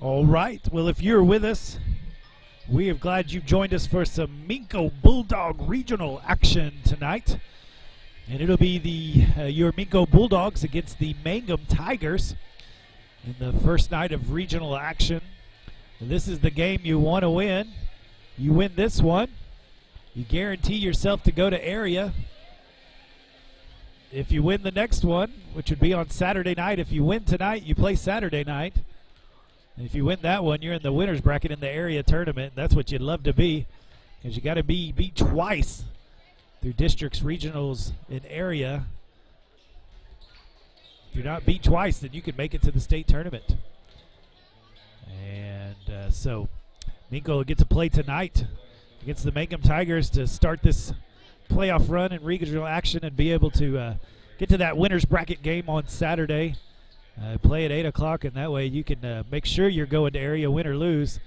All right. Well, if you're with us, we are glad you joined us for some Minco Bulldog regional action tonight. And it'll be your Minco Bulldogs against the Mangum Tigers in the first night of regional action. And this is the game you want to win. You win this one, you guarantee yourself to go to area. If you win the next one, which would be on Saturday night, if you win tonight, you play Saturday night. And if you win that one, you're in the winner's bracket in the area tournament. That's what you'd love to be, because you got to be beat twice through districts, regionals, and area. If you're not beat twice, then you can make it to the state tournament. And so Minco will get to play tonight against the Mangum Tigers to start this playoff run in regional action and be able to get to that winner's bracket game on Saturday. Play at 8 o'clock, and that way you can make sure you're going to area, win or lose,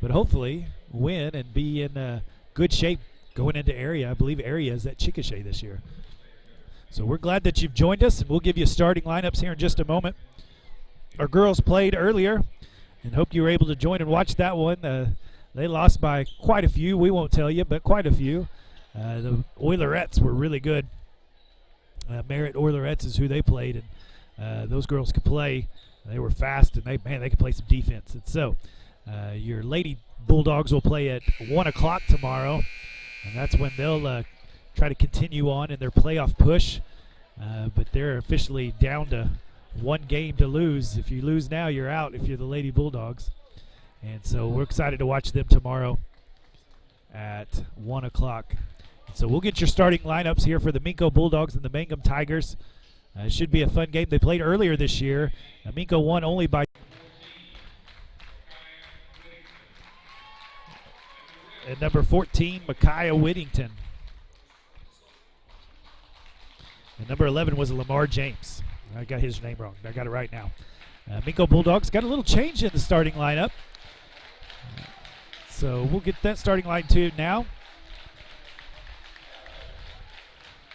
but hopefully win and be in good shape going into area. I believe area is at Chickasha this year. So we're glad that you've joined us, and we'll give you starting lineups here in just a moment. Our girls played earlier, and hope you were able to join and watch that one. They lost by quite a few. We won't tell you, but quite a few. The Oilerettes were really good. Merritt Oilerettes is who they played, and those girls could play. They were fast, and they could play some defense. And so your Lady Bulldogs will play at 1 o'clock tomorrow, and that's when they'll try to continue on in their playoff push. But they're officially down to one game to lose. If you lose now, you're out if you're the Lady Bulldogs. And so we're excited to watch them tomorrow at 1 o'clock. So we'll get your starting lineups here for the Minco Bulldogs and the Mangum Tigers. It should be a fun game. They played earlier this year. Minco won only by. And number 14, Micaiah Whittington. And number 11 was Lamar James. I got his name wrong. I got it right now. Minco Bulldogs got a little change in the starting lineup. So we'll get that starting line to now.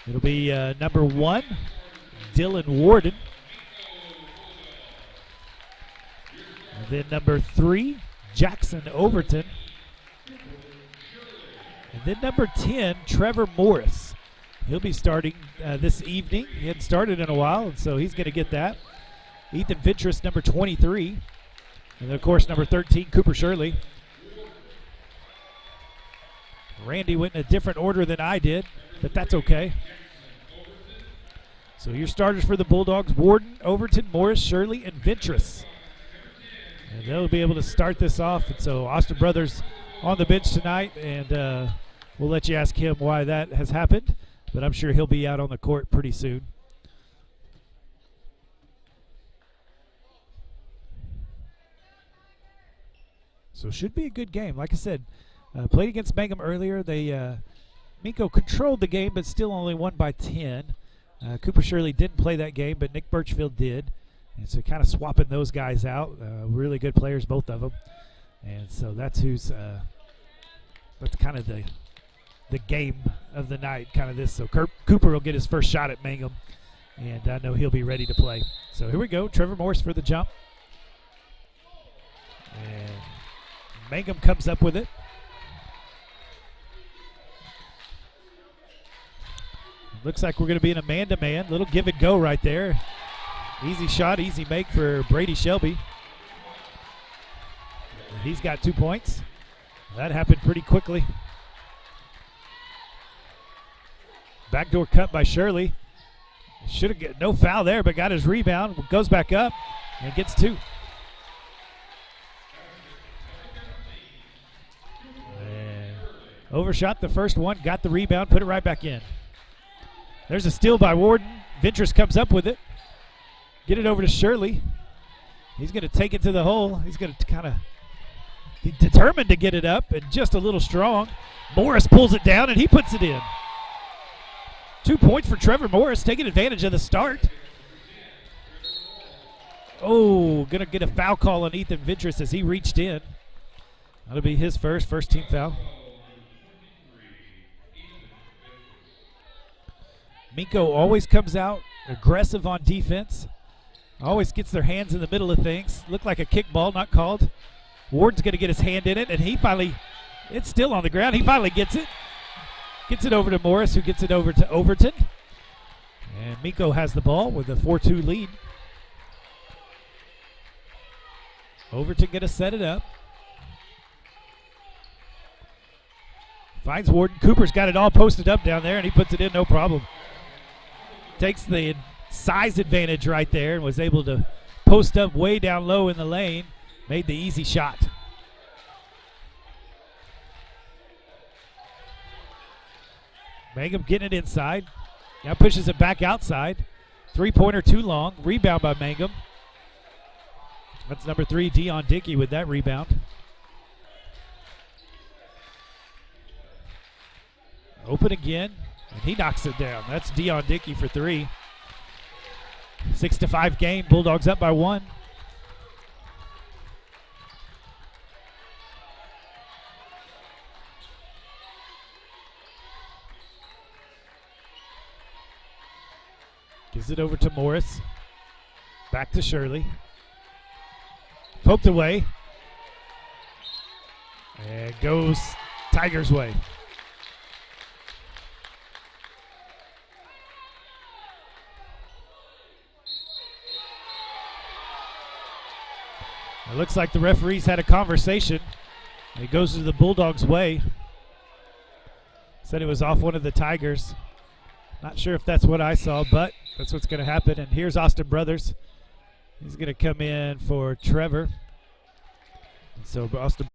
It'll be number 1, Dylan Warden. And then number 3, Jackson Overton. And then number 10, Trevor Morris. He'll be starting this evening. He hadn't started in a while, and so he's going to get that. Ethan Ventris, number 23. And then, of course, number 13, Cooper Shirley. Randy went in a different order than I did, but that's okay. So your starters for the Bulldogs: Warden, Overton, Morris, Shirley, and Ventris. And they'll be able to start this off. And so Austin Brothers on the bench tonight, and we'll let you ask him why that has happened, but I'm sure he'll be out on the court pretty soon. So should be a good game. Like I said, played against Mangum earlier. Minco controlled the game, but still only won by 10. Cooper Shirley didn't play that game, but Nick Birchfield did. And so kind of swapping those guys out. Really good players, both of them. And so that's that's kind of the game of the night, kind of this. So Cooper will get his first shot at Mangum, and I know he'll be ready to play. So here we go. Trevor Morris for the jump. And Mangum comes up with it. Looks like we're going to be in a man-to-man. Little give and go right there. Easy shot, easy make for Brady Shelby. And he's got 2 points. That happened pretty quickly. Backdoor cut by Shirley. Should have got no foul there, but got his rebound. Goes back up and gets 2. And overshot the first one, got the rebound, put it right back in. There's a steal by Warden. Ventris comes up with it. Get it over to Shirley. He's going to take it to the hole. He's going to kind of be determined to get it up, and just a little strong. Morris pulls it down, and he puts it in. 2 points for Trevor Morris, taking advantage of the start. Oh, going to get a foul call on Ethan Ventris as he reached in. That'll be his first team foul. Minco always comes out aggressive on defense. Always gets their hands in the middle of things. Looked like a kick ball, not called. Ward's going to get his hand in it, and he finally, it's still on the ground. He finally gets it. Gets it over to Morris, who gets it over to Overton. And Minco has the ball with a 4-2 lead. Overton going to set it up. Finds Warden. Cooper's got it all posted up down there, and he puts it in no problem. Takes the size advantage right there and was able to post up way down low in the lane. Made the easy shot. Mangum getting it inside. Now pushes it back outside. Three-pointer too long. Rebound by Mangum. That's number 3, Dion Dickey, with that rebound. Open again, and he knocks it down. That's Dion Dickey for 3. 6-5 game. Bulldogs up by 1. Gives it over to Morris. Back to Shirley. Poked away. And goes Tigers' way. It looks like the referees had a conversation. It goes to the Bulldogs' way. Said it was off one of the Tigers. Not sure if that's what I saw, but that's what's going to happen. And here's Austin Brothers. He's going to come in for Trevor. And so Austin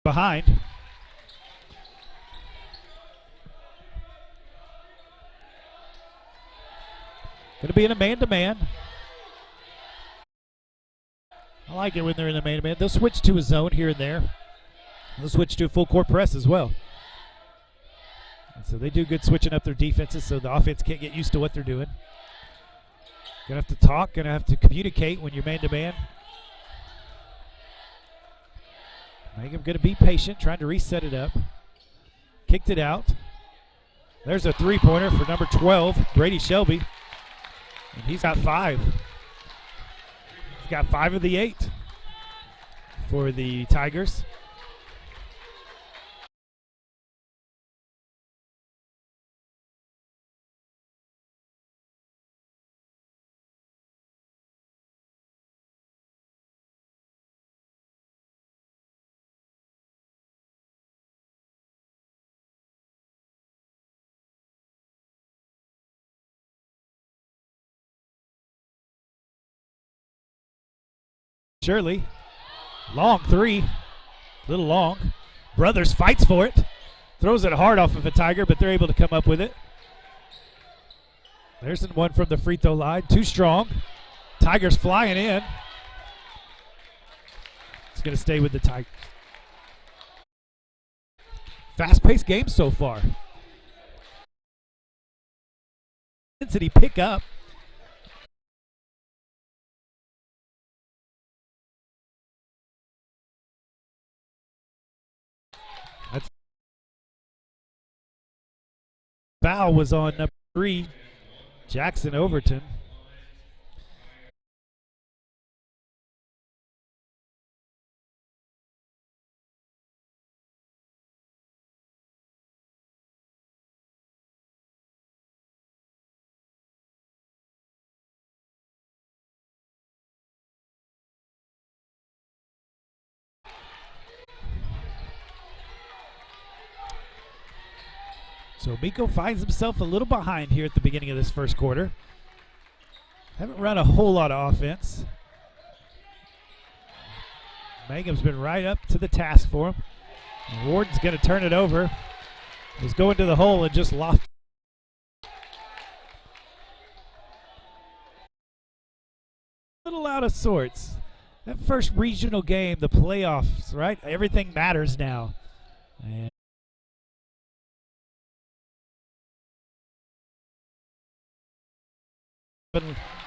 behind. Going to be in a man-to-man. I like it when they're in a man-to-man. They'll switch to a zone here and there. They'll switch to a full court press as well. And so they do good switching up their defenses so the offense can't get used to what they're doing. Going to have to talk, going to have to communicate when you're man-to-man. Mangum going to be patient, trying to reset it up. Kicked it out. There's a three-pointer for number 12, Brady Shelby. And he's got 5. He's got 5 of the 8 for the Tigers. Shirley, long 3, little long. Brothers fights for it, throws it hard off of a Tiger, but they're able to come up with it. There's one from the free throw line, too strong. Tigers flying in. It's going to stay with the Tigers. Fast-paced game so far. Intensity pick up. That's foul was on number 3, Jackson Overton. So Minco finds himself a little behind here at the beginning of this first quarter. Haven't run a whole lot of offense. Mangum's been right up to the task for him. And Warden's going to turn it over. He's going to the hole and just lost. A little out of sorts. That first regional game, the playoffs, right? Everything matters now. And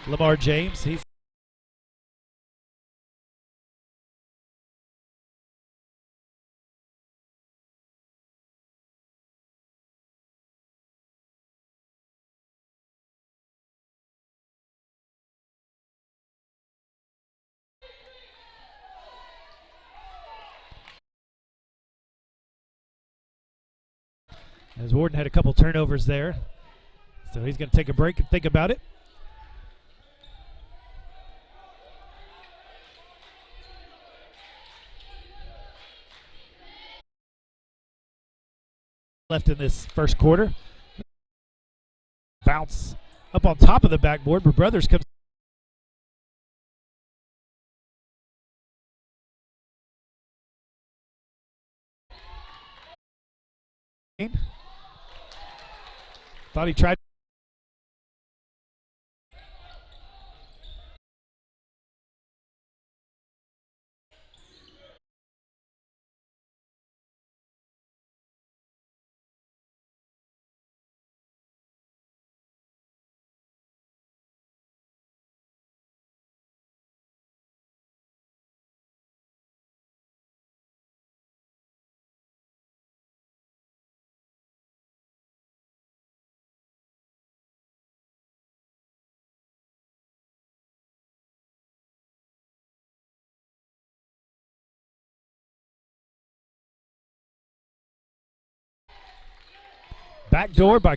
Lamar James, he's as Warden had a couple turnovers there. So he's going to take a break and think about it. Left in this first quarter. Bounce up on top of the backboard, but Brothers comes. Thought he tried. Backdoor by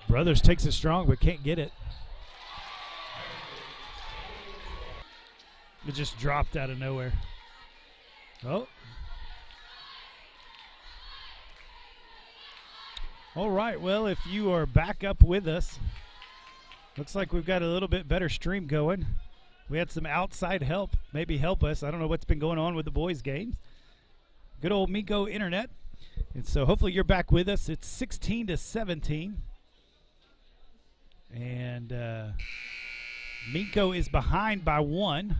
Brothers takes it strong but can't get it. It just dropped out of nowhere. Oh. All right, well, if you are back up with us, looks like we've got a little bit better stream going. We had some outside help, maybe help us. I don't know what's been going on with the boys' games. Good old Minco internet. And so hopefully you're back with us. It's 16-17. And Minco is behind by 1.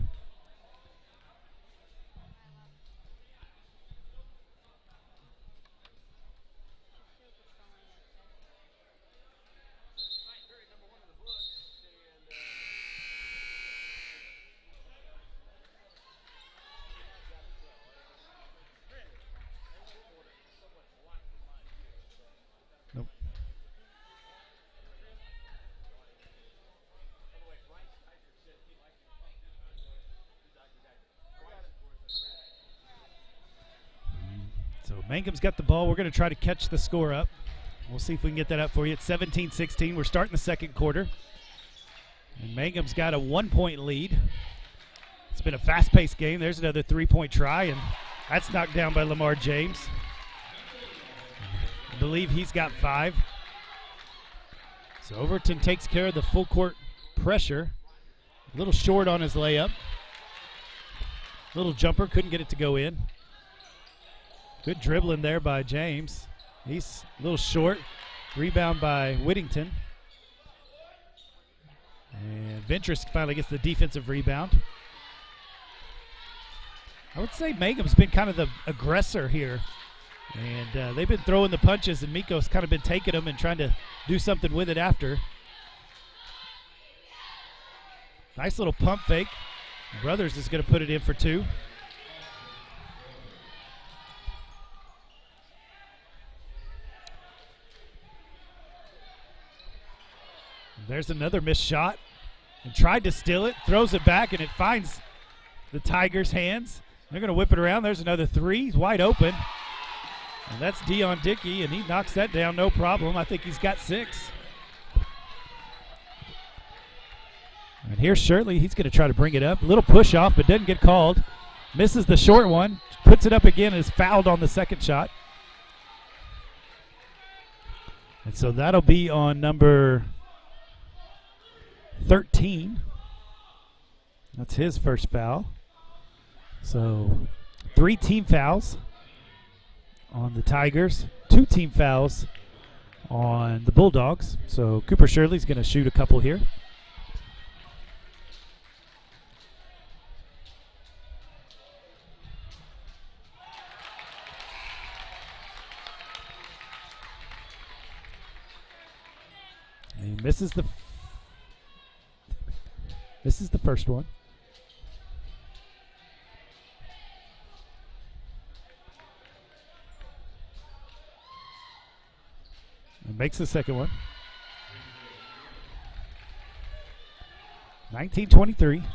Mangum's got the ball. We're going to try to catch the score up. We'll see if we can get that up for you. It's 17-16. We're starting the second quarter. And Mangum's got a 1-point lead. It's been a fast-paced game. There's another 3-point try, and that's knocked down by Lamar James. I believe he's got 5. So Overton takes care of the full court pressure. A little short on his layup. Little jumper, couldn't get it to go in. Good dribbling there by James. He's a little short. Rebound by Whittington. And Ventress finally gets the defensive rebound. I would say Mangum's been kind of the aggressor here. And they've been throwing the punches, and Minco's kind of been taking them and trying to do something with it after. Nice little pump fake. Brothers is going to put it in for 2. There's another missed shot. And tried to steal it, throws it back, and it finds the Tigers' hands. They're going to whip it around. There's another 3. He's wide open. And that's Dion Dickey, and he knocks that down no problem. I think he's got 6. And here's Shirley. He's going to try to bring it up. A little push off, but doesn't get called. Misses the short one. Puts it up again and is fouled on the second shot. And so that'll be on number 13. That's his first foul. So 3 team fouls on the Tigers, 2 team fouls on the Bulldogs. So Cooper Shirley's going to shoot a couple here. And he misses the first one. And makes the second one. 19-23.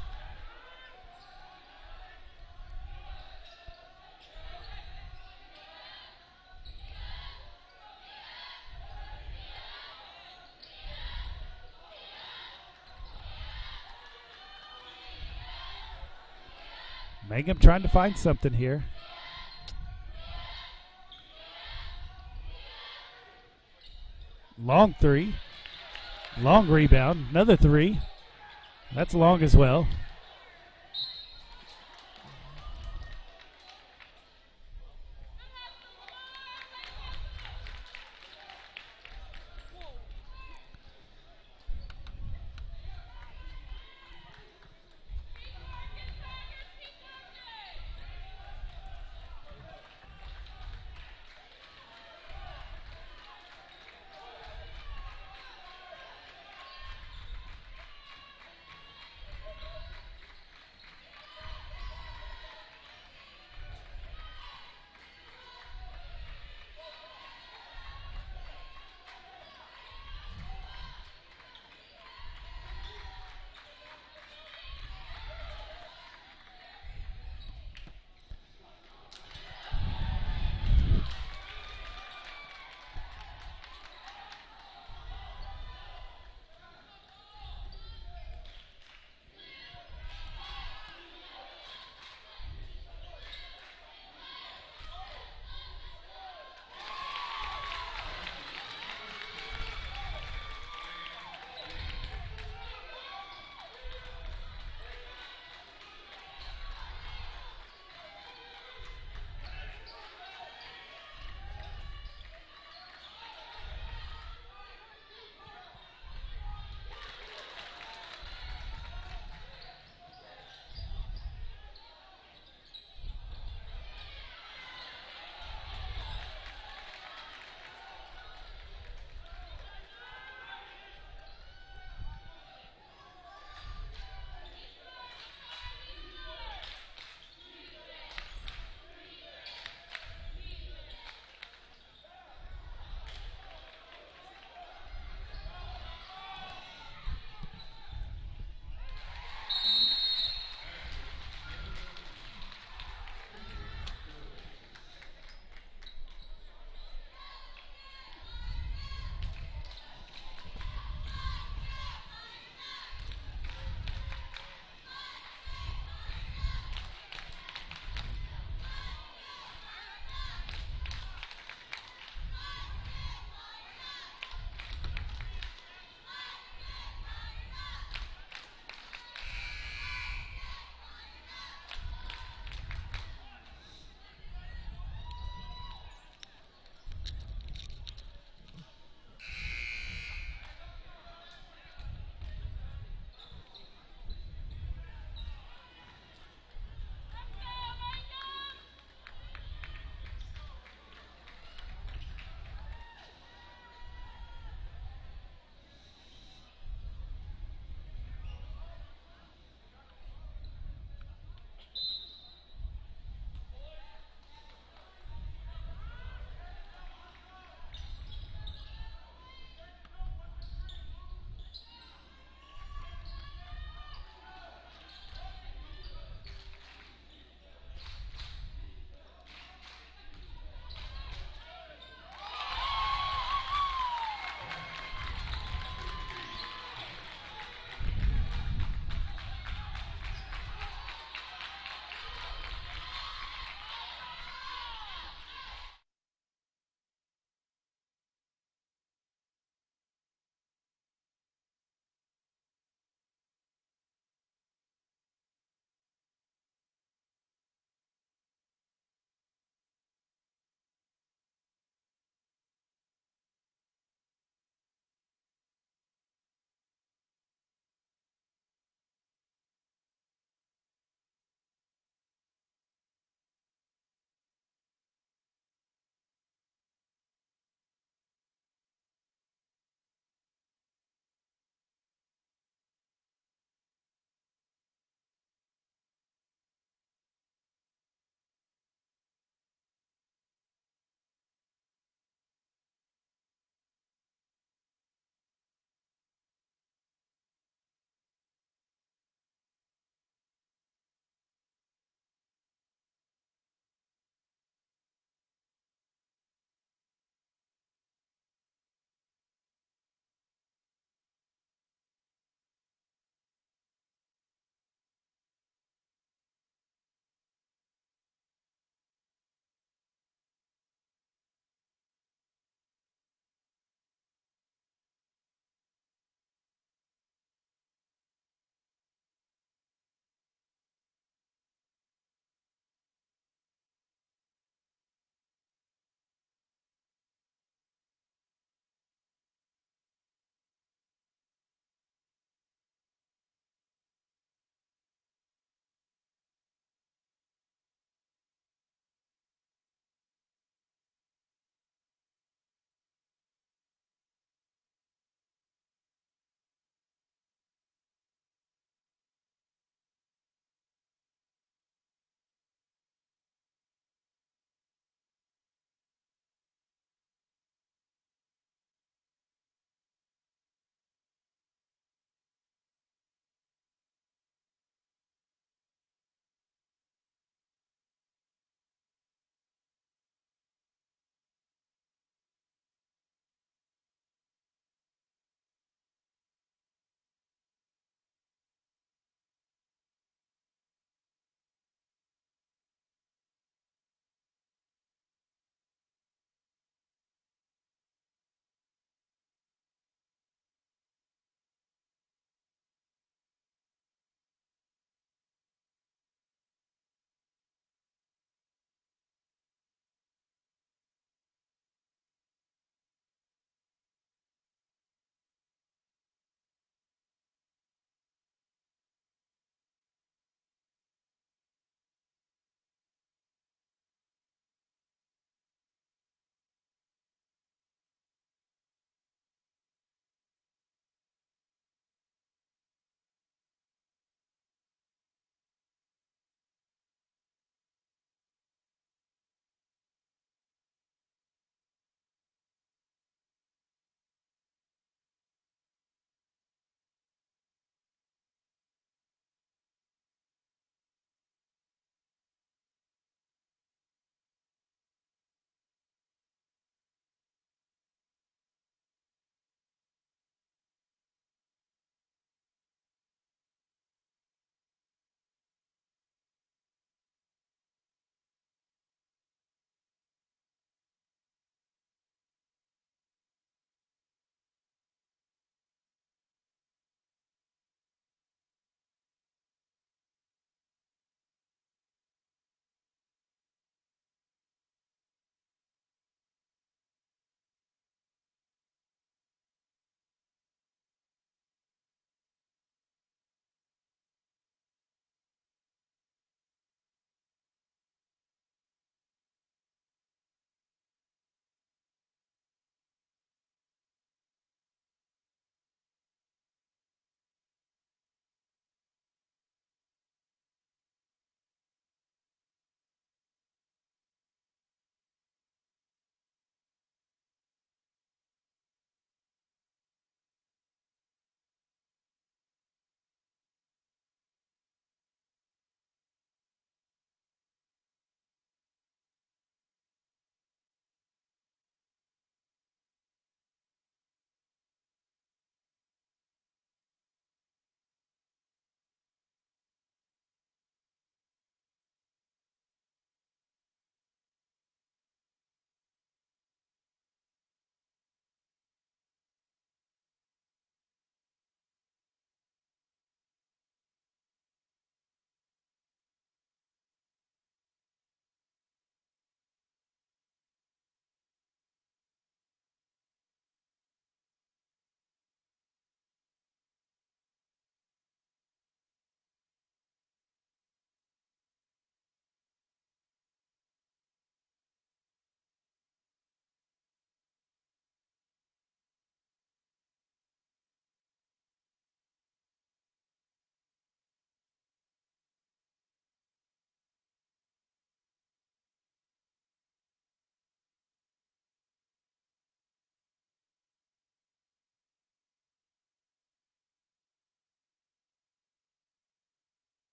Mangum trying to find something here. Long 3. Long rebound. Another 3. That's long as well.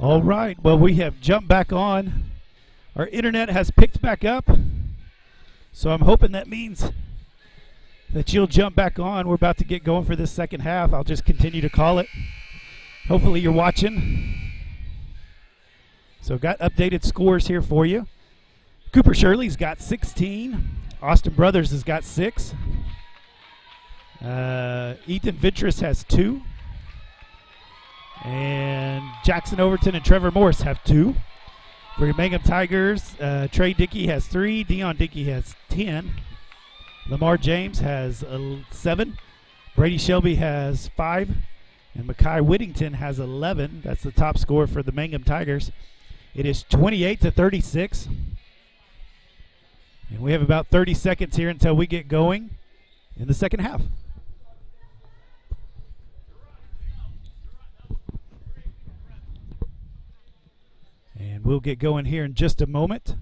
All right, well, we have jumped back on. Our internet has picked back up, so I'm hoping that means that you'll jump back on. We're about to get going for this second half. I'll just continue to call it. Hopefully you're watching. So got updated scores here for you. Cooper Shirley's got 16. Austin Brothers has got 6. Ethan Ventris has 2. And Jackson Overton and Trevor Morris have 2. For your Mangum Tigers, Trey Dickey has 3. Dion Dickey has 10. Lamar James has 7. Brady Shelby has 5. And Makai Whittington has 11. That's the top score for the Mangum Tigers. It is 28-36. And we have about 30 seconds here until we get going in the second half. And we'll get going here in just a moment.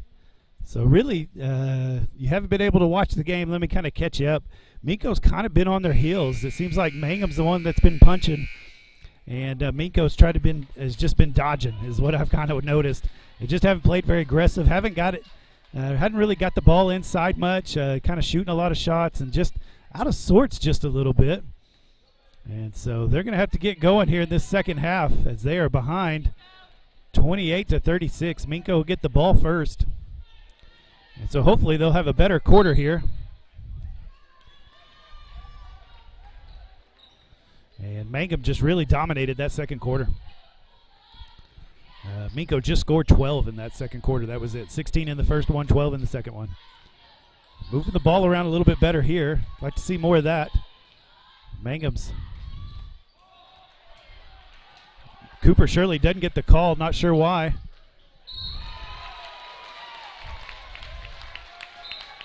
So really, you haven't been able to watch the game. Let me kind of catch you up. Minco's kind of been on their heels. It seems like Mangum's the one that's been punching. And Minco's has just been dodging is what I've kind of noticed. They just haven't played very aggressive. Hadn't really got the ball inside much. Kind of shooting a lot of shots and just out of sorts just a little bit. And so they're going to have to get going here in this second half as they are behind 28-36. Minco will get the ball first. And so hopefully they'll have a better quarter here. And Mangum just really dominated that second quarter. Minco just scored 12 in that second quarter. That was it. 16 in the first one, 12 in the second one. Moving the ball around a little bit better here. Like to see more of that. Mangum's. Cooper Shirley doesn't get the call. Not sure why.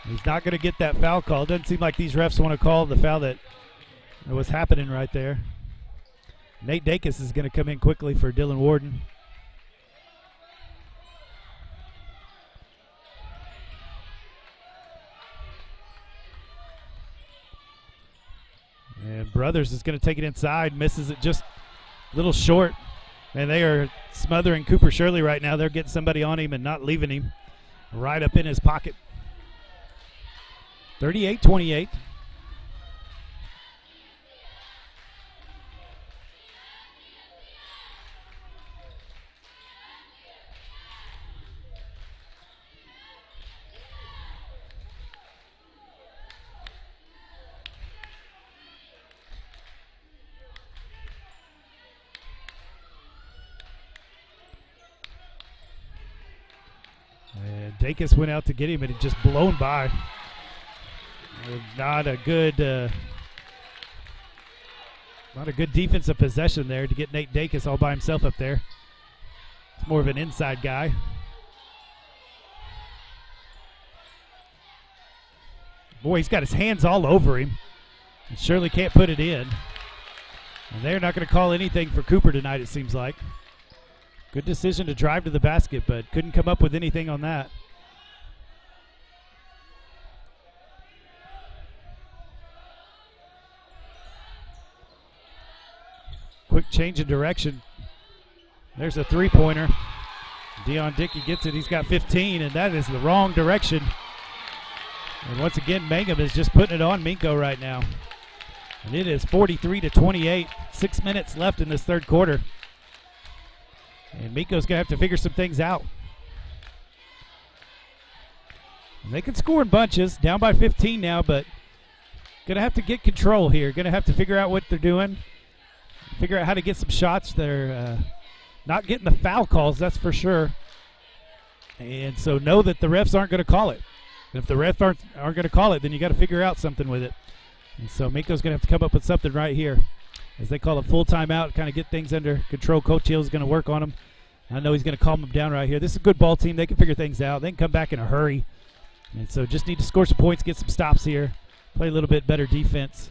He's not going to get that foul call. Doesn't seem like these refs want to call the foul that was happening right there. Nate Dacus is going to come in quickly for Dylan Warden. And Brothers is going to take it inside, misses it just a little short. And they are smothering Cooper Shirley right now. They're getting somebody on him and not leaving him right up in his pocket. 38-28. Dacus went out to get him, and he just blown by. Not a good defensive possession there to get Nate Dacus all by himself up there. It's more of an inside guy. Boy, he's got his hands all over him. And Shirley can't put it in. And they're not going to call anything for Cooper tonight, it seems like. Good decision to drive to the basket, but couldn't come up with anything on that. Quick change of direction. There's a three-pointer. Dion Dickey gets it. He's got 15, and that is the wrong direction. And once again, Mangum is just putting it on Minco right now. And it is 43-28. 6 minutes left in this third quarter. And Minco's going to have to figure some things out. And they can score in bunches, down by 15 now, but going to have to get control here. Going to have to figure out what they're doing. Figure out how to get some shots. They're not getting the foul calls, that's for sure. And so know that the refs aren't going to call it. And if the refs aren't going to call it, then you got to figure out something with it. And so Minco's going to have to come up with something right here. As they call a full timeout, kind of get things under control. Coach Hill's going to work on them. I know he's going to calm them down right here. This is a good ball team. They can figure things out. They can come back in a hurry. And so just need to score some points, get some stops here, play a little bit better defense,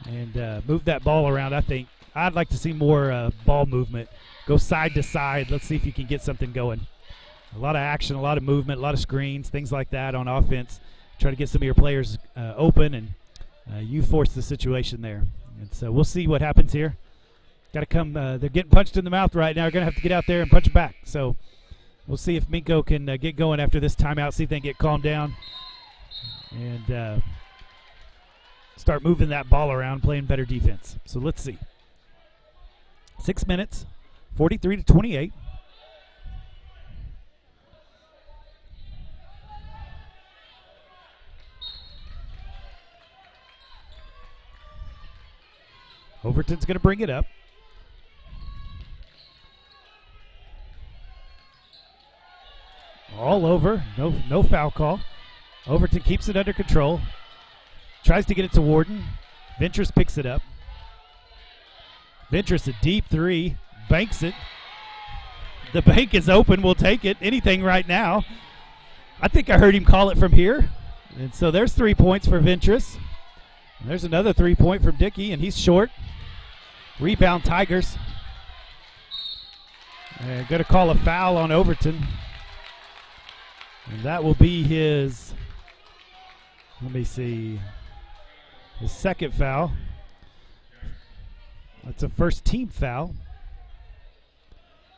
and move that ball around, I think. I'd like to see more ball movement. Go side to side. Let's see if you can get something going. A lot of action, a lot of movement, a lot of screens, things like that on offense. Try to get some of your players open, and you force the situation there. And so we'll see what happens here. got to come. They're getting punched in the mouth right now. They're going to have to get out there and punch back. So we'll see if Minco can get going after this timeout, see if they can get calmed down and start moving that ball around, playing better defense. So let's see. 6 minutes, 43-28. Overton's going to bring it up. All over. No foul call. Overton keeps it under control. Tries to get it to Warden. Ventress picks it up. Ventress, a deep three. Banks it. The bank is open. We'll take it. Anything right now. I think I heard him call it from here. And so there's 3 points for Ventress. And there's another 3-point from Dickey, and he's short. Rebound Tigers. And going to call a foul on Overton. And that will be his, let me see, his second foul. That's a first team foul.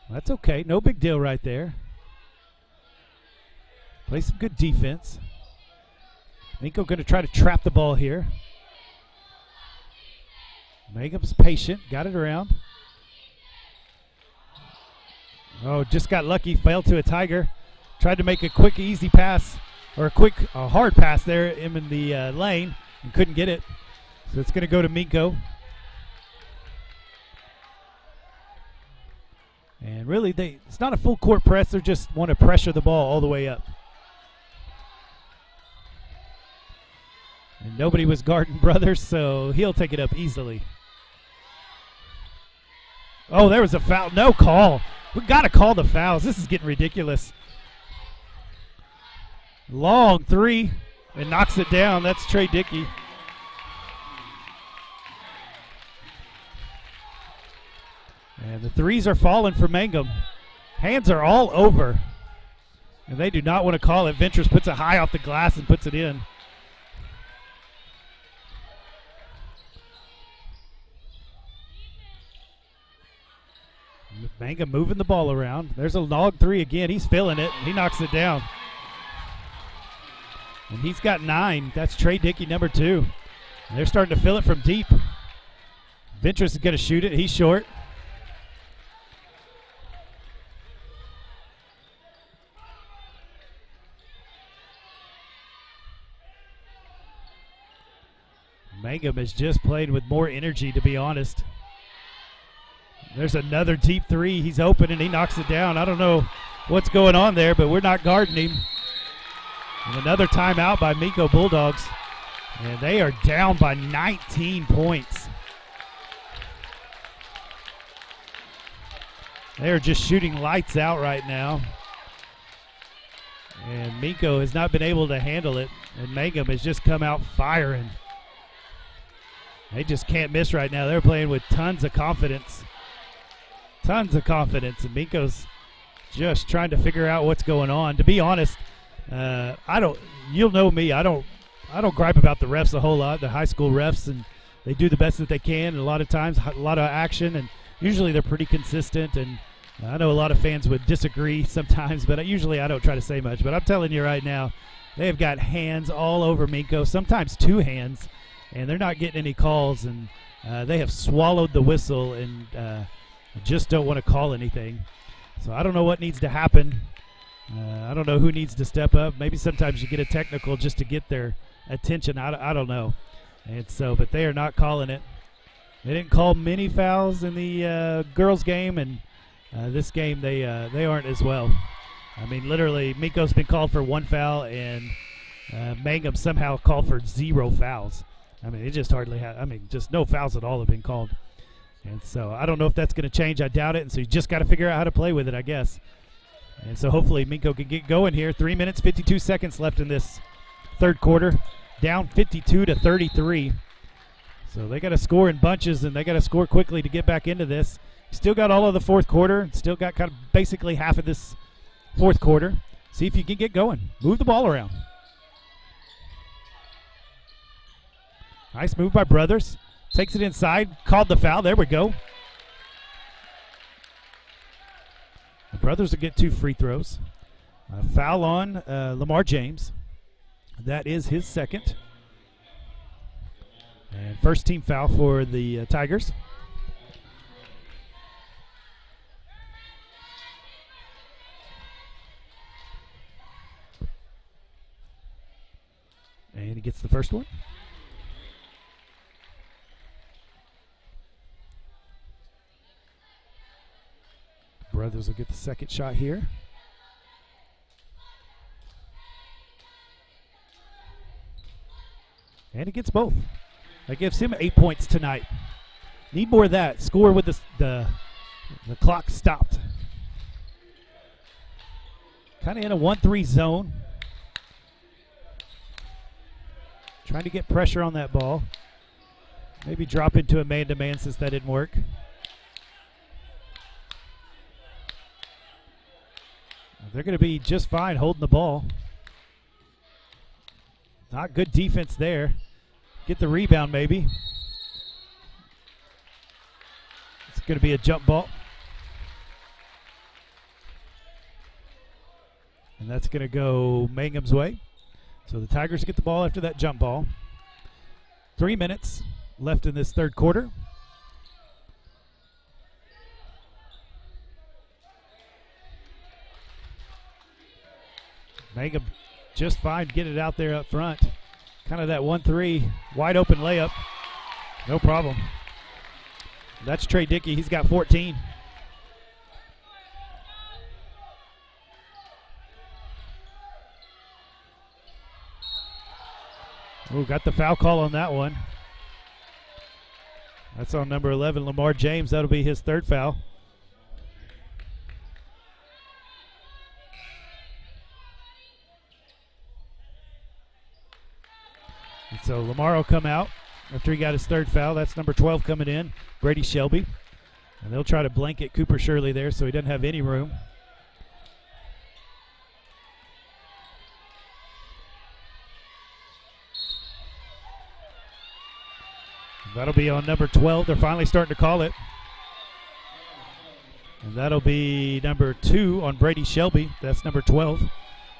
That's okay. No big deal right there. Play some good defense. Minco going to try to trap the ball here. Mangum's patient. Got it around. Oh, just got lucky. Failed to a Tiger. Tried to make a quick, easy pass, or a hard pass there in the lane, and couldn't get it. So it's going to go to Minco. And really, it's not a full court press. They just want to pressure the ball all the way up. And nobody was guarding Brothers, so he'll take it up easily. Oh, there was a foul. No call. We got to call the fouls. This is getting ridiculous. Long three and knocks it down. That's Trey Dickey. And the threes are falling for Mangum. Hands are all over. And they do not want to call it. Ventress puts it high off the glass and puts it in. Mangum moving the ball around. There's a long three again. He's feeling it. He knocks it down. And he's got 9. That's Trey Dickey, number 2. And they're starting to fill it from deep. Ventress is going to shoot it. He's short. Mangum has just played with more energy, to be honest. There's another deep three. He's open, and he knocks it down. I don't know what's going on there, but we're not guarding him. And another timeout by Minco Bulldogs. And they are down by 19 points. They are just shooting lights out right now. And Minco has not been able to handle it. And Mangum has just come out firing. They just can't miss right now. They're playing with tons of confidence. Tons of confidence. And Minco's just trying to figure out what's going on. To be honest, you'll know me. I don't gripe about the refs a whole lot, the high school refs, and they do the best that they can. And a lot of times, a lot of action, and usually they're pretty consistent. And I know a lot of fans would disagree sometimes, but usually I don't try to say much. But I'm telling you right now, they have got hands all over Minco, sometimes 2 hands, and they're not getting any calls. And they have swallowed the whistle and just don't want to call anything. So I don't know what needs to happen. I don't know who needs to step up. Maybe sometimes you get a technical just to get their attention. I don't know. And so, but they are not calling it. They didn't call many fouls in the girls' game, and this game they aren't as well. I mean, literally, Minco's been called for 1 foul, and Mangum somehow called for 0 fouls. I mean, it just hardly had. I mean, just no fouls at all have been called. And so I don't know if that's going to change. I doubt it. And so you just got to figure out how to play with it, I guess. And so hopefully Minco can get going here. 3 minutes, 52 seconds left in this third quarter. Down 52-33. So they got to score in bunches, and they got to score quickly to get back into this. Still got all of the fourth quarter. Still got kind of basically half of this fourth quarter. See if you can get going. Move the ball around. Nice move by Brothers. Takes it inside. Called the foul. There we go. Brothers will get 2 free throws. Foul on Lamar James. That is his second. And first team foul for the Tigers. And he gets the first one. Brothers will get the second shot here. And he gets both. That gives him 8 points tonight. Need more of that. Score with the clock stopped. Kind of in a 1-3 zone. Trying to get pressure on that ball. Maybe drop into a man-to-man since that didn't work. They're going to be just fine holding the ball. Not good defense there. Get the rebound maybe. It's going to be a jump ball. And that's going to go Mangum's way. So the Tigers get the ball after that jump ball. 3 minutes left in this third quarter. Mangum just fine to get it out there up front. Kind of that 1-3 wide open layup. No problem. That's Trey Dickey. He's got 14. Oh, got the foul call on that one. That's on number 11, Lamar James. That'll be his third foul. And so Lamar will come out after he got his third foul. That's number 12 coming in, Brady Shelby. And they'll try to blanket Cooper Shirley there so he doesn't have any room. That'll be on number 12. They're finally starting to call it. And that'll be number 2 on Brady Shelby. That's number 12.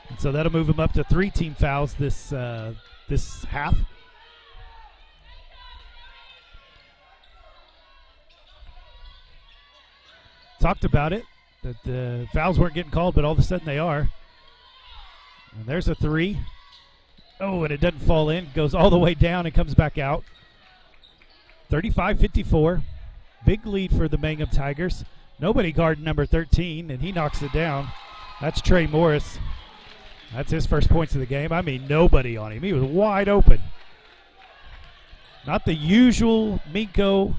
And so that'll move him up to 3 team fouls this half. Talked about it, that the fouls weren't getting called, but all of a sudden they are. And there's a 3. Oh, and it doesn't fall in. Goes all the way down and comes back out. 35-54. Big lead for the Mangum Tigers. Nobody guarding number 13, and he knocks it down. That's Trey Morris. That's his first points of the game. I mean, nobody on him. He was wide open. Not the usual Minco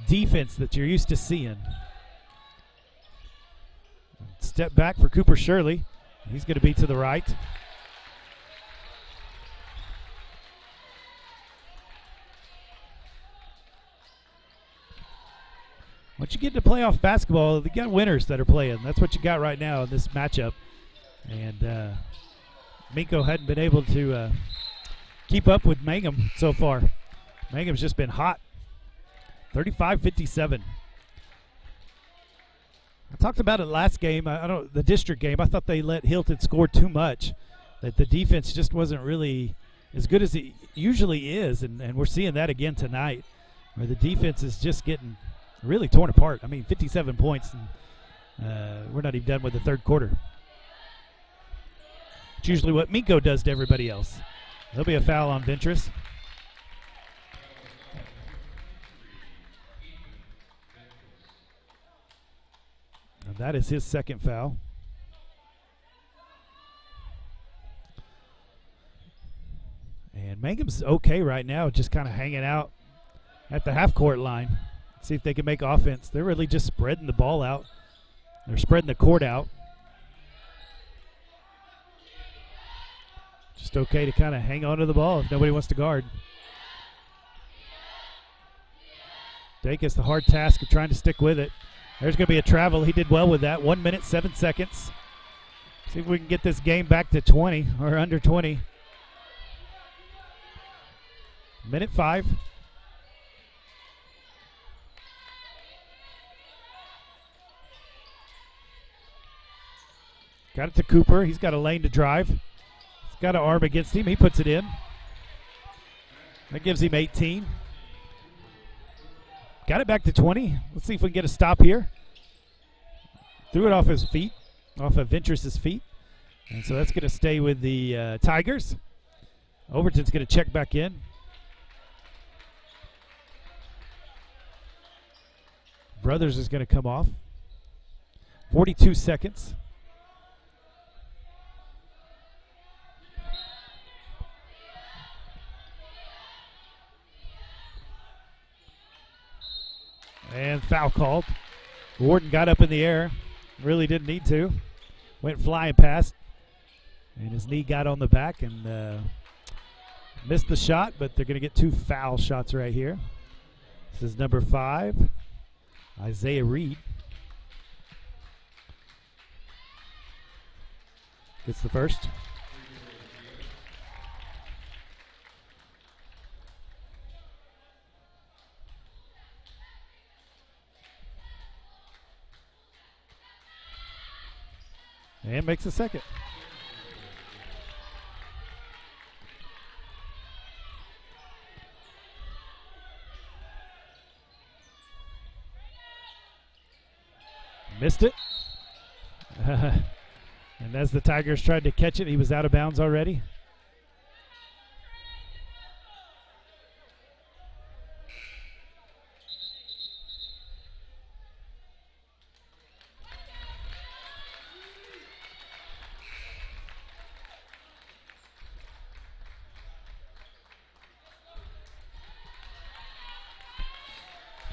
defense that you're used to seeing. Step back for Cooper Shirley. He's going to be to the right. Once you get to playoff basketball, you got winners that are playing. That's what you got right now in this matchup. And Minco hadn't been able to keep up with Mangum so far. Mangum's just been hot. 35-57. I talked about it last game. The district game. I thought they let Hilton score too much. That the defense just wasn't really as good as it usually is, and we're seeing that again tonight, where the defense is just getting really torn apart. I mean, 57 points, and we're not even done with the third quarter. It's usually what Minco does to everybody else. There'll be a foul on Ventress. And that is his second foul. And Mangum's okay right now, just kind of hanging out at the half-court line. See if they can make offense. They're really just spreading the ball out. They're spreading the court out. Just okay to kind of hang on to the ball if nobody wants to guard. Dake has the hard task of trying to stick with it. There's going to be a travel. He did well with that. 1 minute, 7 seconds. See if we can get this game back to 20 or under 20. Minute 5. Got it to Cooper. He's got a lane to drive. He's got an arm against him. He puts it in. That gives him 18. Got it back to 20. Let's see if we can get a stop here. Threw it off his feet, off of Ventress's feet. And so that's going to stay with the Tigers. Overton's going to check back in. Brothers is going to come off. 42 seconds. And foul called. Warden got up in the air. Really didn't need to. Went flying past. And his knee got on the back and missed the shot, but they're going to get 2 foul shots right here. This is number 5, Isaiah Reed. Gets the first. And makes a second. Missed it. And as the Tigers tried to catch it, he was out of bounds already.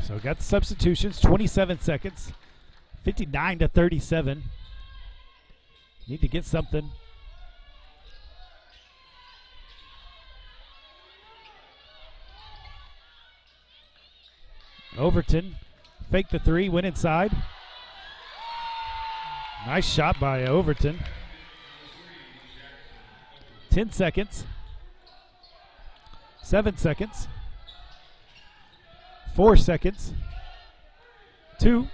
So got the substitutions, 27 seconds, 59-37. Need to get something. Overton faked the 3, went inside. Nice shot by Overton. 10 seconds. 7 seconds. 4 seconds. 2.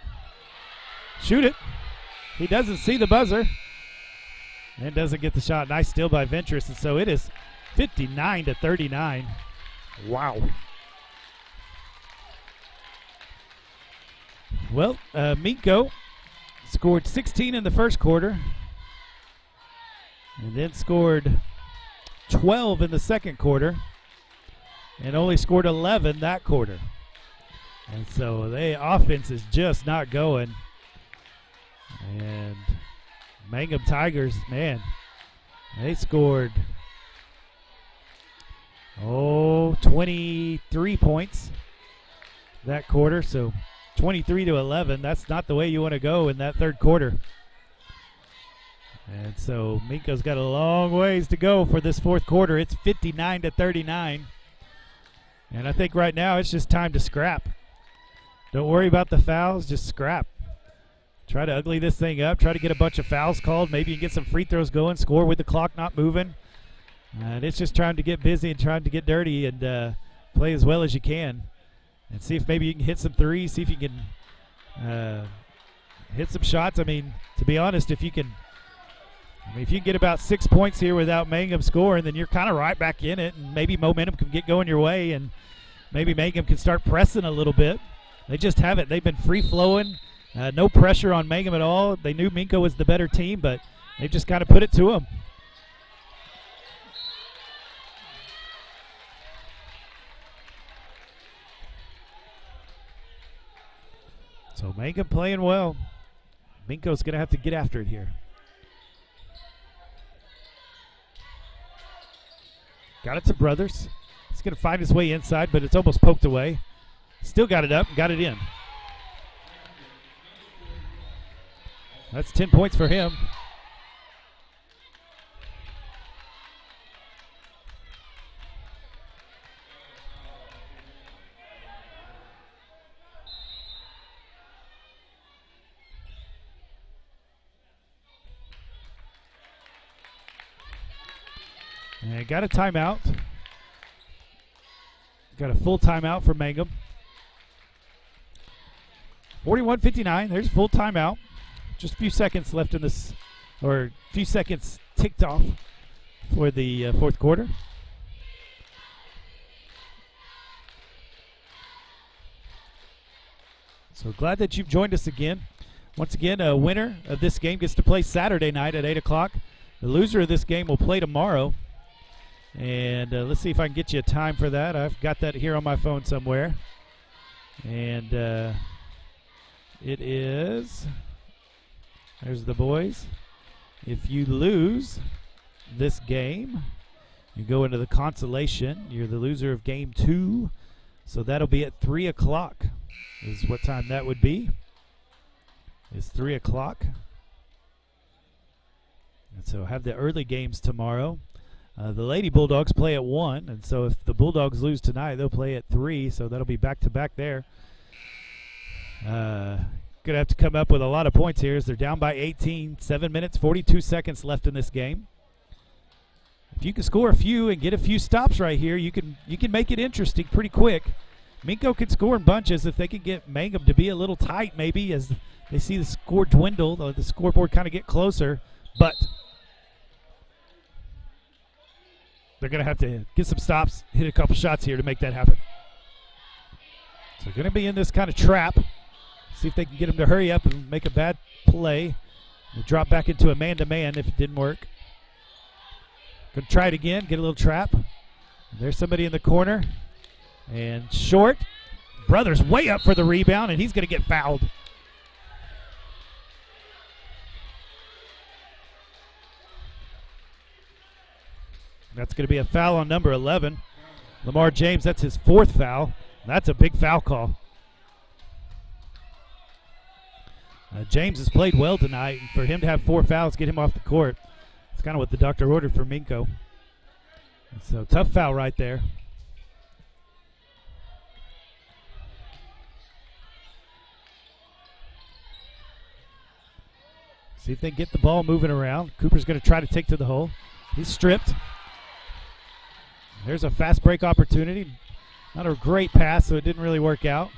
Shoot it. He doesn't see the buzzer. And doesn't get the shot. Nice steal by Ventress. And so it is 59-39. Wow. Well, Minco scored 16 in the first quarter. And then scored 12 in the second quarter. And only scored 11 that quarter. And so the offense is just not going. And Mangum Tigers, man, they scored 23 points that quarter. So 23-11. That's not the way you want to go in that third quarter. And so Minco's got a long ways to go for this fourth quarter. It's 59-39. And I think right now it's just time to scrap. Don't worry about the fouls, just scrap. Try to ugly this thing up. Try to get a bunch of fouls called. Maybe you can get some free throws going. Score with the clock not moving. And it's just trying to get busy and trying to get dirty and play as well as you can. And see if maybe you can hit some threes. See if you can hit some shots. I mean, to be honest, if you can get about 6 points here without Mangum scoring, then you're kind of right back in it. And maybe momentum can get going your way. And maybe Mangum can start pressing a little bit. They just haven't. They've been free-flowing. No pressure on Mangum at all. They knew Minco was the better team, but they've just kind of put it to them. So Mangum playing well. Minco's going to have to get after it here. Got it to Brothers. He's going to find his way inside, but it's almost poked away. Still got it up and got it in. That's 10 points for him. And got a timeout. Got a full timeout for Mangum. 41-59. There's full timeout. Just a few seconds left in this or a few seconds ticked off for the fourth quarter. So glad that you've joined us again. Once again, a winner of this game gets to play Saturday night at 8 o'clock. The loser of this game will play tomorrow. And let's see if I can get you a time for that. I've got that here on my phone somewhere. And it is, there's the boys. If you lose this game, you go into the consolation. You're the loser of game 2. So that'll be at 3 o'clock is what time that would be. It's 3 o'clock. And so have the early games tomorrow. The Lady Bulldogs play at 1, and so if the Bulldogs lose tonight, they'll play at 3, so that'll be back-to-back there. Going to have to come up with a lot of points here as they're down by 18, 7 minutes, 42 seconds left in this game. If you can score a few and get a few stops right here, you can make it interesting pretty quick. Minco can score in bunches if they can get Mangum to be a little tight maybe as they see the score dwindle, the scoreboard kind of get closer, but they're going to have to get some stops, hit a couple shots here to make that happen. So they're going to be in this kind of trap. See if they can get them to hurry up and make a bad play. They drop back into a man-to-man if it didn't work. Going to try it again, get a little trap. There's somebody in the corner. And short. Brothers way up for the rebound, and he's going to get fouled. That's going to be a foul on number 11. Lamar James, that's his 4th foul. That's a big foul call. James has played well tonight, and for him to have 4 fouls, get him off the court. It's kind of what the doctor ordered for Minco. So tough foul right there. See if they can get the ball moving around. Cooper's going to try to take to the hole. He's stripped. There's a fast break opportunity. Not a great pass, so it didn't really work out.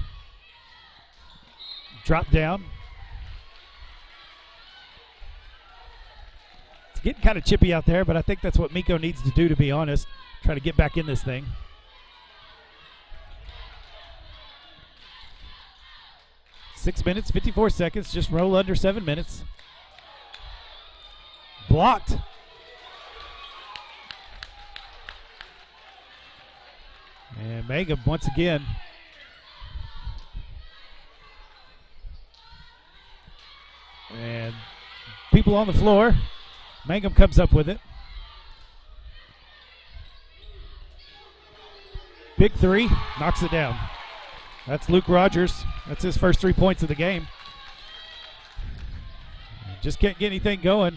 Drop down. It's getting kind of chippy out there, but I think that's what Minco needs to do, to be honest. Try to get back in this thing. Six minutes, 54 seconds. Just roll under 7 minutes. Blocked. And Mangum once again. And people on the floor. Mangum comes up with it. Big three, knocks it down. That's Luke Rogers. That's his first 3 points of the game. Just can't get anything going.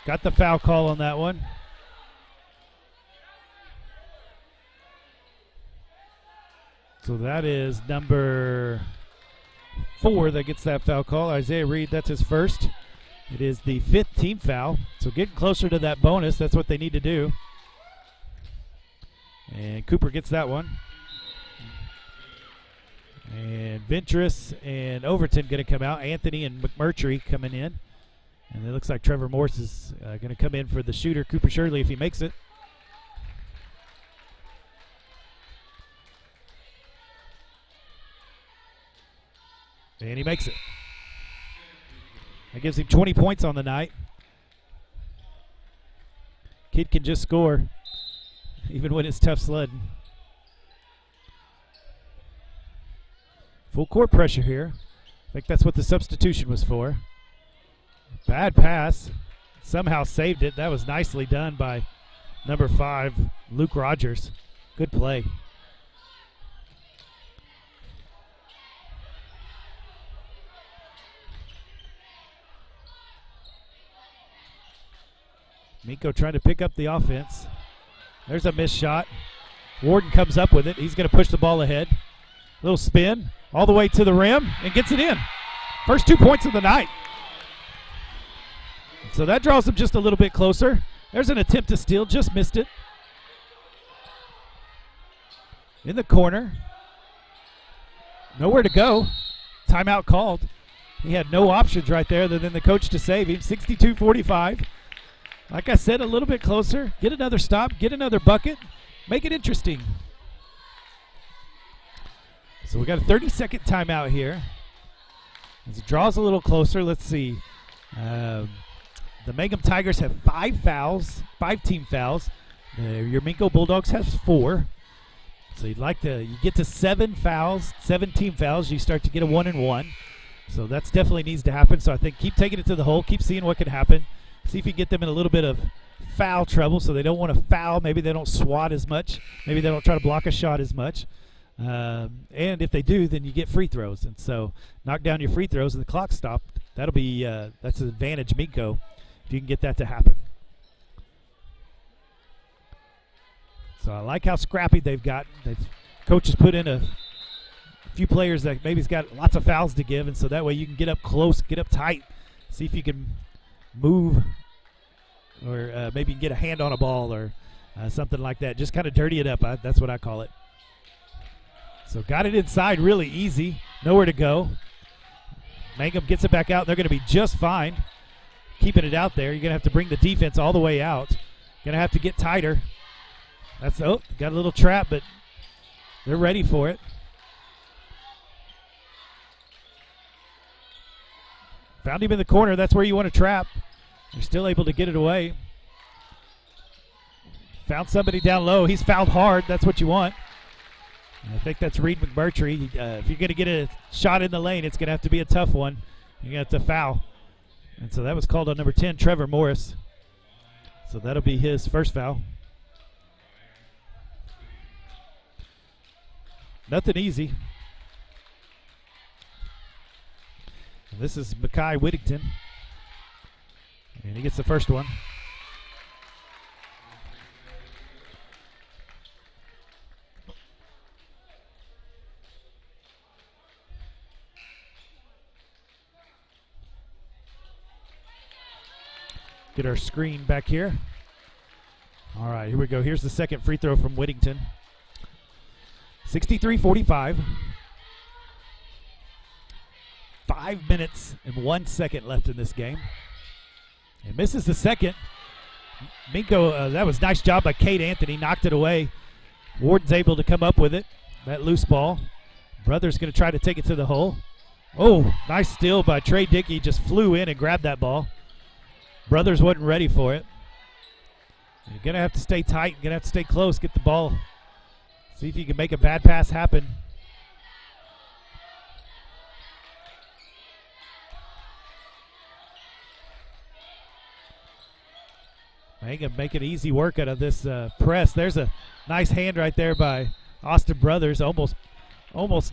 Got the foul call on that one. So that is number 4 that gets that foul call. Isaiah Reed, that's his first. It is the 5th team foul. So getting closer to that bonus, that's what they need to do. And Cooper gets that one. And Ventress and Overton going to come out. Anthony and McMurtry coming in. And it looks like Trevor Morse is going to come in for the shooter, Cooper Shirley, if he makes it. And he makes it. That gives him 20 points on the night. Kid can just score, even when it's tough sledding. Full court pressure here. I think that's what the substitution was for. Bad pass. Somehow saved it. That was nicely done by number 5, Luke Rogers. Good play. Minco trying to pick up the offense. There's a missed shot. Warden comes up with it. He's going to push the ball ahead. Little spin all the way to the rim and gets it in. First 2 points of the night. So that draws them just a little bit closer. There's an attempt to steal, just missed it. In the corner. Nowhere to go. Timeout called. He had no options right there other than the coach to save him. 62-45. Like I said, a little bit closer. Get another stop. Get another bucket. Make it interesting. So we got a 30-second timeout here. As it draws a little closer, let's see. The Mangum Tigers have 5 fouls, 5 team fouls. Your Minco Bulldogs has 4. So you get to 7 fouls, 7 team fouls. You start to get a 1-and-1. So that's definitely needs to happen. So I think keep taking it to the hole, keep seeing what can happen. See if you get them in a little bit of foul trouble, so they don't want to foul. Maybe they don't swat as much. Maybe they don't try to block a shot as much. And if they do, then you get free throws. And so knock down your free throws and the clock stopped. That'll be that's an advantage, Minco, if you can get that to happen. So I like how scrappy they've gotten. Coach has put in a few players that maybe's got lots of fouls to give, and so that way you can get up close, get up tight, see if you can move, or maybe get a hand on a ball or something like that. Just kind of dirty it up. That's what I call it. So got it inside really easy. Nowhere to go. Mangum gets it back out. They're going to be just fine keeping it out there. You're going to have to bring the defense all the way out. Going to have to get tighter. Got a little trap, but they're ready for it. Found him in the corner. That's where you want to trap. You're still able to get it away. Found somebody down low. He's fouled hard. That's what you want. I think that's Reed McMurtry. If you're going to get a shot in the lane, it's going to have to be a tough one. You're going to have to foul. And so that was called on number 10, Trevor Morris. So that'll be his first foul. Nothing easy. And this is Mackay Whittington. And he gets the first one. Get our screen back here. All right, here we go. Here's the second free throw from Whittington. 63-45. 5 minutes and 1 second left in this game. And misses the second. Minco, that was a nice job by Kate Anthony. Knocked it away. Warden's able to come up with it. That loose ball. Brother's going to try to take it to the hole. Oh, nice steal by Trey Dickey. Just flew in and grabbed that ball. Brothers wasn't ready for it. You're going to have to stay tight. You're going to have to stay close. Get the ball. See if you can make a bad pass happen. Mangum making easy work out of this press. There's a nice hand right there by Austin Brothers. Almost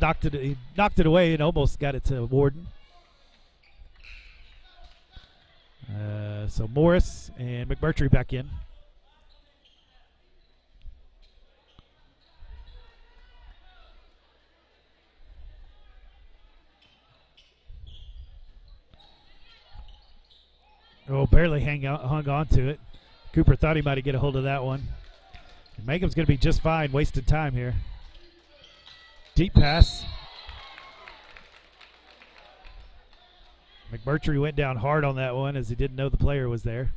knocked it. He knocked it away and almost got it to Warden. So Morris and McMurtry back in. Oh, barely hung on to it. Cooper thought he might get a hold of that one. And Mangum's going to be just fine, wasted time here. Deep pass. McMurtry went down hard on that one as he didn't know the player was there.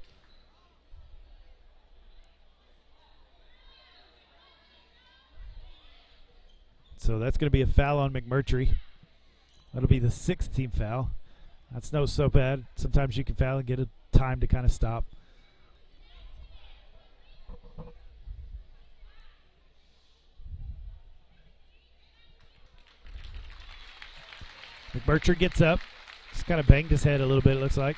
So that's going to be a foul on McMurtry. That'll be the 6th team foul. That's no so bad. Sometimes you can foul and get a time to kind of stop. McMurtry gets up. Just kind of banged his head a little bit, it looks like.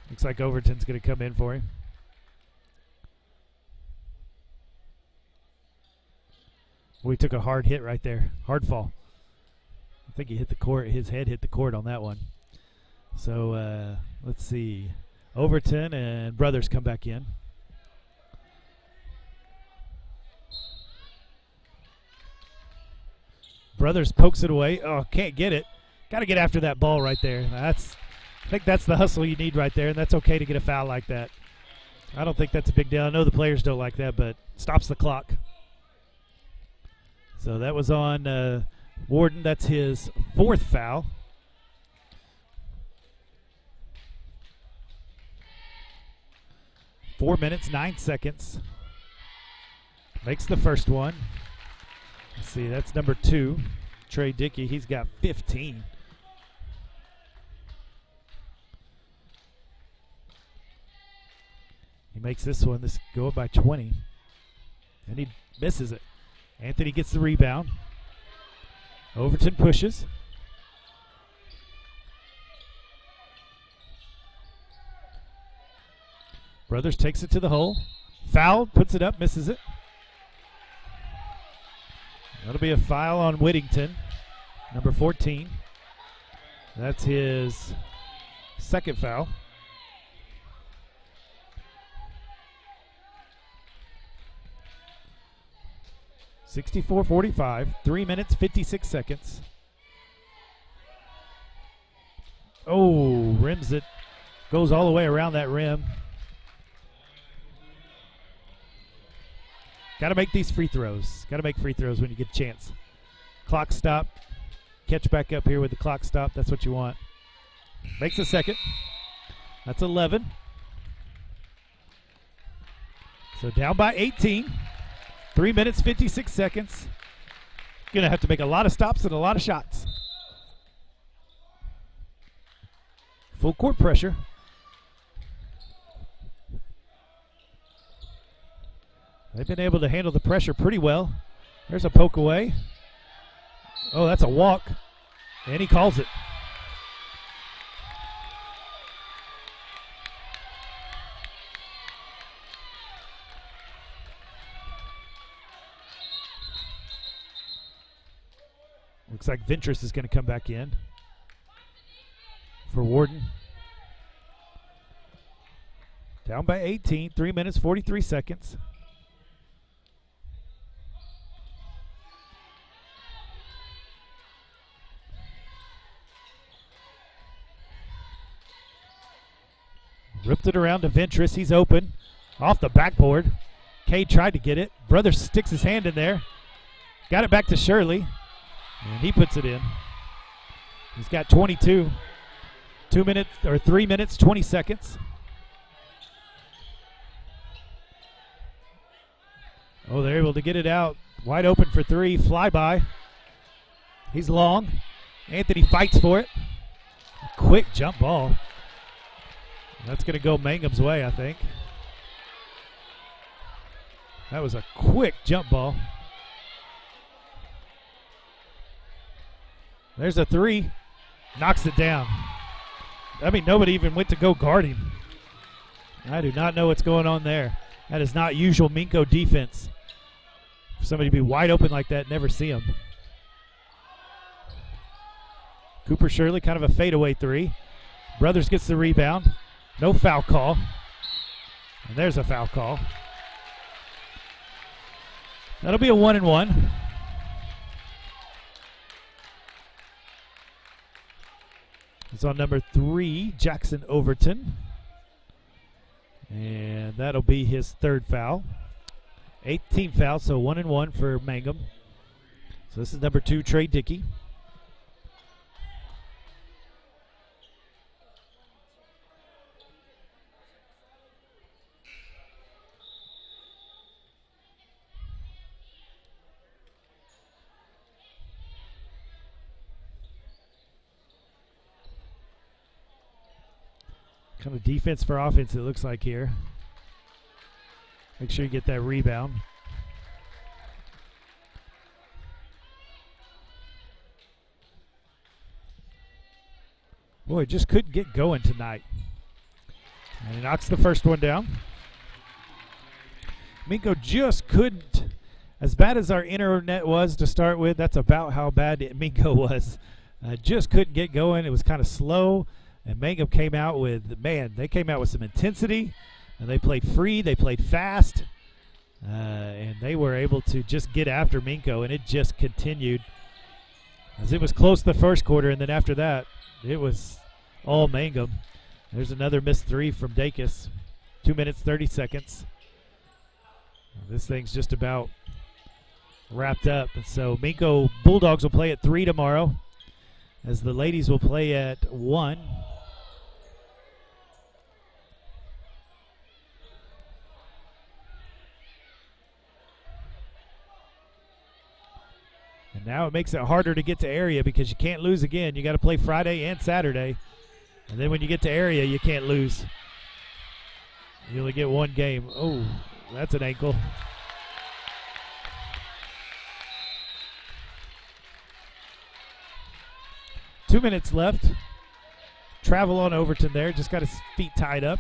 Looks like Overton's going to come in for him. Well, he took a hard hit right there. Hard fall. I think he hit the court. His head hit the court on that one. So let's see. Overton and Brothers come back in. Brothers pokes it away. Oh, can't get it. Got to get after that ball right there. I think that's the hustle you need right there, and that's okay to get a foul like that. I don't think that's a big deal. I know the players don't like that, but stops the clock. So that was on Warden. That's his 4th foul. Four minutes, 9 seconds. Makes the first one. Let's see, that's number 2. Trey Dickey, he's got 15. He makes this one. This go by 20. And he misses it. Anthony gets the rebound. Overton pushes. Brothers takes it to the hole. Fouled, puts it up, misses it. That'll be a foul on Whittington, number 14. That's his 2nd foul. (64-45), 3 minutes, 56 seconds. Oh, rims it. Goes all the way around that rim. Got to make these free throws. Got to make free throws when you get a chance. Clock stop. Catch back up here with the clock stop. That's what you want. Makes a second. That's 11. So down by 18. 3 minutes, 56 seconds. Going to have to make a lot of stops and a lot of shots. Full court pressure. They've been able to handle the pressure pretty well. There's a poke away. Oh, that's a walk. And he calls it. Looks like Ventress is going to come back in for Warden. Down by 18, 3 minutes, 43 seconds. Ripped it around to Ventress. He's open. Off the backboard. Cade tried to get it. Brother sticks his hand in there. Got it back to Shirley. And he puts it in. He's got 22. 3 minutes, 20 seconds. Oh, they're able to get it out. Wide open for 3. Flyby. He's long. Anthony fights for it. Quick jump ball. That's going to go Mangum's way, I think. That was a quick jump ball. There's a 3. Knocks it down. I mean, nobody even went to go guard him. I do not know what's going on there. That is not usual Minco defense. For somebody to be wide open like that, never see him. Cooper Shirley, kind of a fadeaway 3. Brothers gets the rebound. No foul call. And there's a foul call. That'll be a 1-and-1. It's on number 3, Jackson Overton. And that'll be his 3rd foul. 18 foul, so 1-and-1 for Mangum. So this is number 2, Trey Dickey. Kind of defense for offense, it looks like here. Make sure you get that rebound. Boy, just couldn't get going tonight. And he knocks the first one down. Minco just couldn't. As bad as our internet was to start with, that's about how bad Minco was. Just couldn't get going. It was kind of slow. And Mangum came out with, they came out with some intensity. And they played free. They played fast. And they were able to just get after Minco. And it just continued. As it was close the first quarter. And then after that, it was all Mangum. There's another missed 3 from Dacus. 2 minutes, 30 seconds. This thing's just about wrapped up. And so Minco Bulldogs will play at 3 tomorrow, as the ladies will play at 1. And now it makes it harder to get to area because you can't lose again. You got to play Friday and Saturday. And then when you get to area, you can't lose. You only get one game. Oh, that's an ankle. Two minutes left. Travel on Overton there. Just got his feet tied up.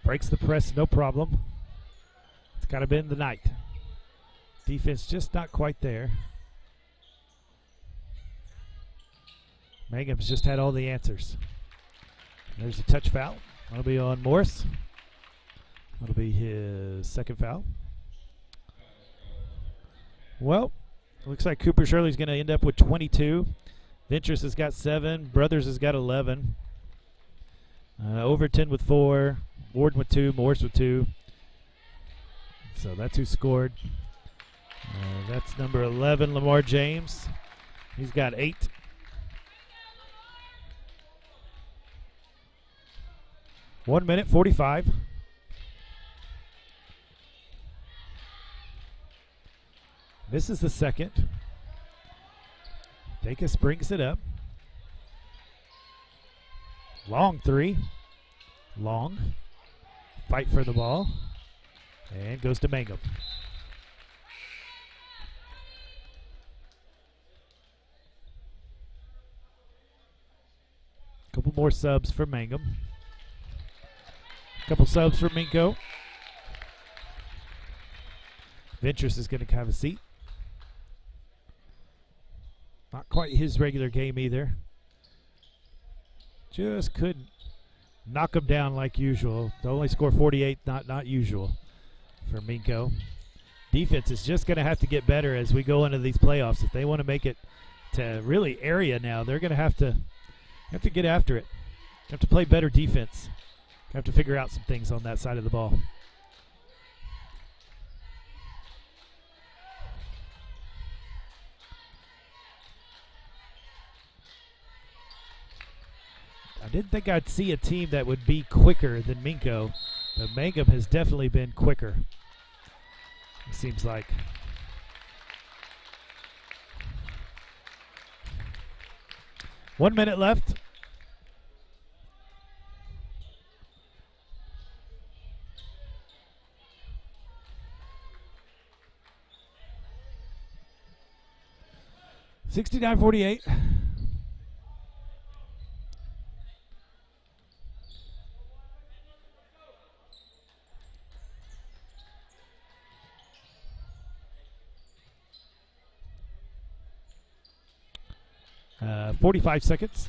Breaks the press, no problem. It's got to been the night. Defense just not quite there. Mangum's just had all the answers. There's a touch foul. That'll be on Morris. That'll be his second foul. Well, looks like Cooper Shirley's going to end up with 22. Ventress has got 7. Brothers has got 11. Overton with 4. Warden with 2, Morris with 2. So that's who scored. That's number 11, Lamar James. He's got 8. One minute, 45. This is the second. Dacus brings it up. Long 3. Long. Fight for the ball. And goes to Mangum. Couple more subs for Mangum. Couple subs for Minco. Ventress is going to have a seat. Not quite his regular game either. Just couldn't knock him down like usual. To only score 48, not usual for Minco. Defense is just going to have to get better as we go into these playoffs. If they want to make it to really area now, they're going to have to get after it. Have to play better defense. Have to figure out some things on that side of the ball. I didn't think I'd see a team that would be quicker than Minco, but Mangum has definitely been quicker, it seems like. One minute left. $69-48. Uh, 45 seconds.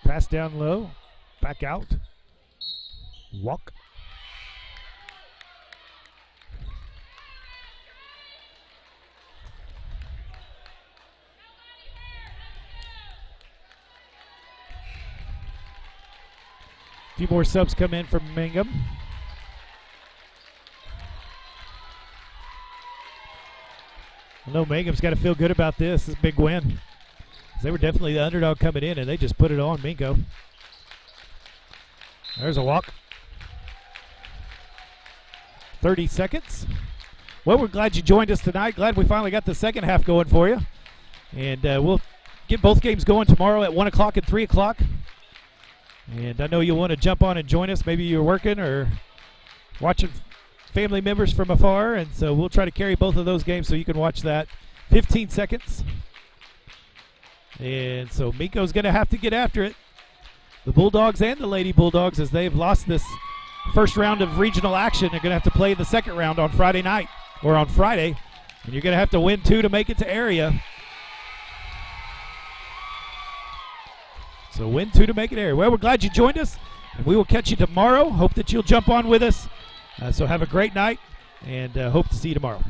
Pass down low. Back out. Walk. A few more subs come in from Mangum. I know Mangum's got to feel good about this. This is a big win. They were definitely the underdog coming in, and they just put it on Minco. There's a walk. 30 seconds. Well, we're glad you joined us tonight. Glad we finally got the second half going for you. And we'll get both games going tomorrow at 1 o'clock and 3 o'clock. And I know you'll want to jump on and join us. Maybe you're working or watching family members from afar, and so we'll try to carry both of those games so you can watch that. 15 seconds. And so Minco's going to have to get after it. The Bulldogs and the Lady Bulldogs, as they've lost this first round of regional action, are going to have to play the second round on Friday night, or on Friday. And you're going to have to win 2 to make it to area. So win 2 to make it area. Well, we're glad you joined us, and we will catch you tomorrow. Hope that you'll jump on with us. So have a great night, and hope to see you tomorrow.